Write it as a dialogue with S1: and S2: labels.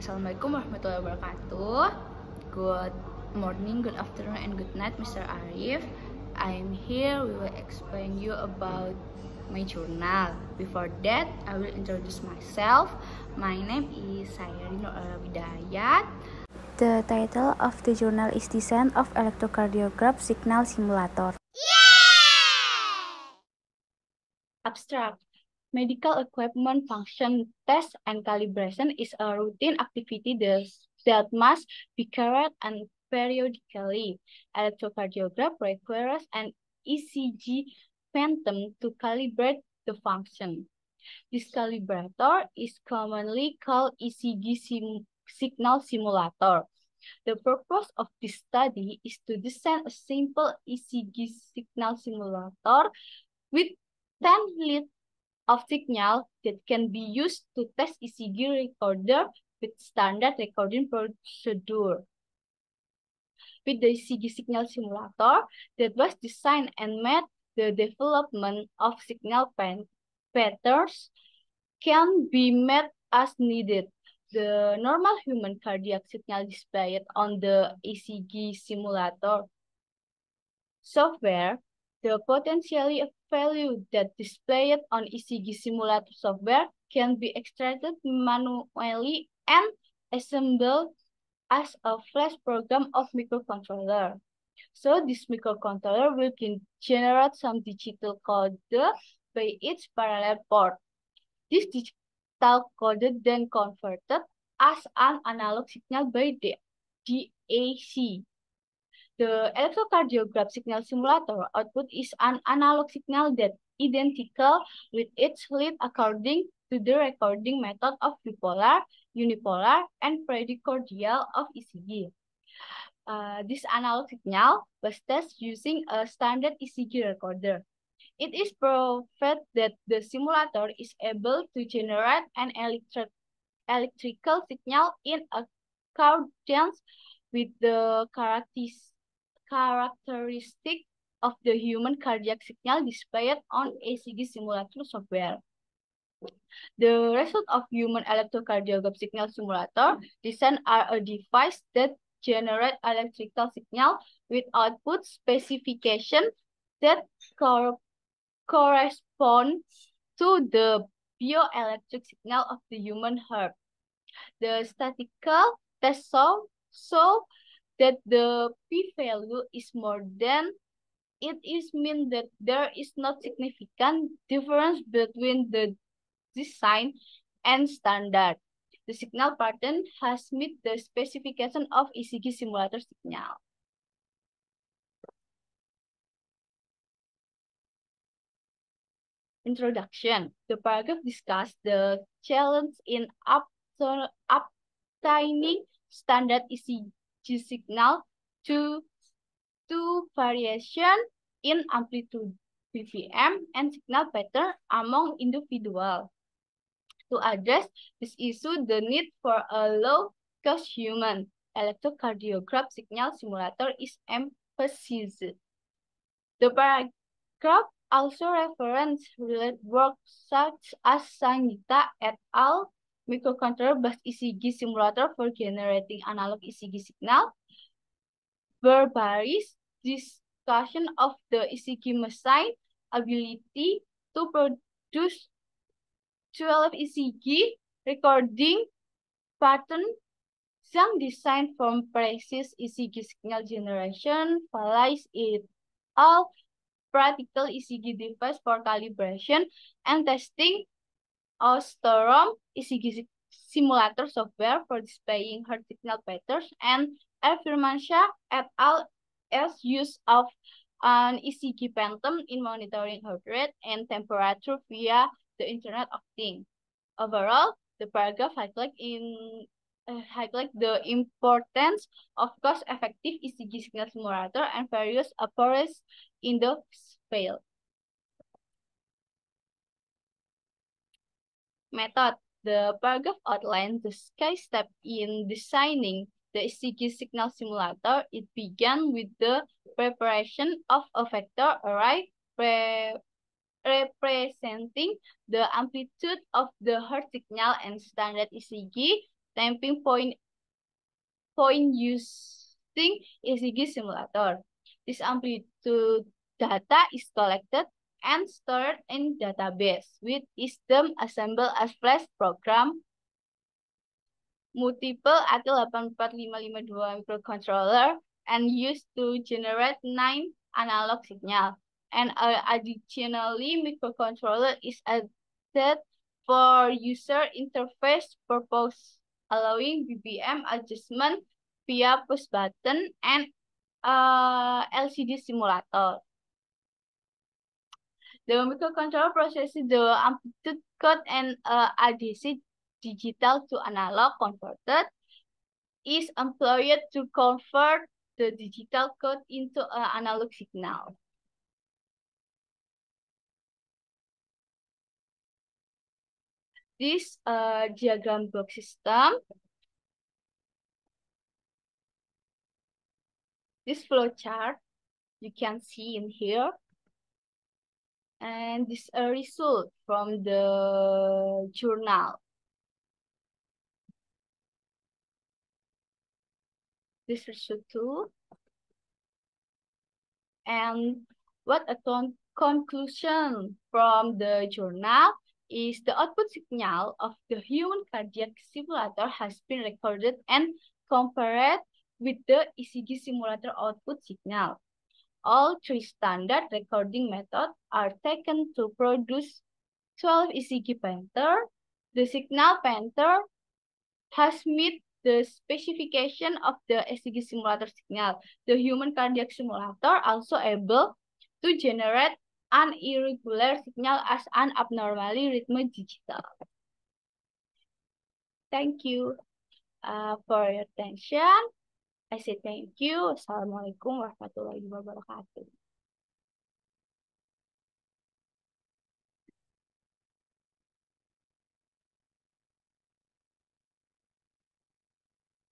S1: Assalamualaikum warahmatullahi wabarakatuh. Good morning, good afternoon, and good night, Mr. Arif. I'm here. We will explain you about my journal. Before that, I will introduce myself. My name is Sayari Nur Bidayat.
S2: The title of the journal is Design of Electrocardiograph Signal Simulator.
S1: Abstract. Medical equipment function test and calibration is a routine activity that must be carried out periodically. Electrocardiograph requires an ECG phantom to calibrate the function. This calibrator is commonly called ECG signal simulator. The purpose of this study is to design a simple ECG signal simulator with 10 leads of signal that can be used to test ECG recorder with standard recording procedure. With the ECG signal simulator that was designed and made, the development of signal patterns can be made as needed. The normal human cardiac signal displayed on the ECG simulator software, the potentially value that displayed on ECG simulator software can be extracted manually and assembled as a flash program of microcontroller. So this microcontroller will generate some digital code by each parallel port. This digital code then converted as an analog signal by the DAC. The electrocardiograph signal simulator output is an analog signal that identical with its lead according to the recording method of bipolar, unipolar, and precordial of ECG. This analog signal was tested using a standard ECG recorder. It is proved that the simulator is able to generate an electrical signal in accordance with the characteristic of the human cardiac signal displayed on ECG simulator software. The result of human electrocardiograph signal simulator design are a device that generate electrical signal with output specification that corresponds to the bioelectric signal of the human heart. The statistical test show that the p-value is more than it is mean that there is not significant difference between the design and standard. The signal pattern has met the specification of ECG simulator signal. Introduction. The paragraph discusses the challenge in obtaining standard ECG signal to variation in amplitude BPM and signal pattern among individuals. To address this issue, the need for a low-cost human electrocardiograph signal simulator is emphasized. The paragraph also references related work such as Sangeeta et al. Microcontroller-based ECG simulator for generating analog ECG signal. Barbaris discussion of the ECG machine ability to produce 12 ECG recording pattern yang designed from precise ECG signal generation, Valais et al. Practical ECG device for calibration and testing Osterom ECG simulator software for displaying heart signal patterns, and Firmanshaw et al. As use of an ECG phantom in monitoring heart rate and temperature via the Internet of Things. Overall, the paragraph highlights the importance of cost-effective ECG signal simulator and various approaches in the field. Method. The paragraph outlines the key step in designing the ECG signal simulator. It began with the preparation of a vector array representing the amplitude of the heart signal and standard ECG tapping point using ECG simulator. This amplitude data is collected and stored in database, with them assembled as flash program multiple AT84552 microcontroller and used to generate 9 analog signal. And additionally, microcontroller is added for user interface purpose, allowing BBM adjustment via push button and LCD simulator. The microcontroller processes the amplitude code and ADC digital to analog converted is employed to convert the digital code into an analog signal. This diagram block system, this flow chart you can see in here, and this a result from the journal. This result too. And what a conclusion from the journal is the output signal of the human cardiac simulator has been recorded and compared with the ECG simulator output signal. All three standard recording methods are taken to produce 12 ECG pattern. The signal pattern has met the specification of the ECG simulator signal. The human cardiac simulator also able to generate an irregular signal as an abnormally rhythm digital. Thank you for your attention. I say thank you. Assalamualaikum warahmatullahi wabarakatuh.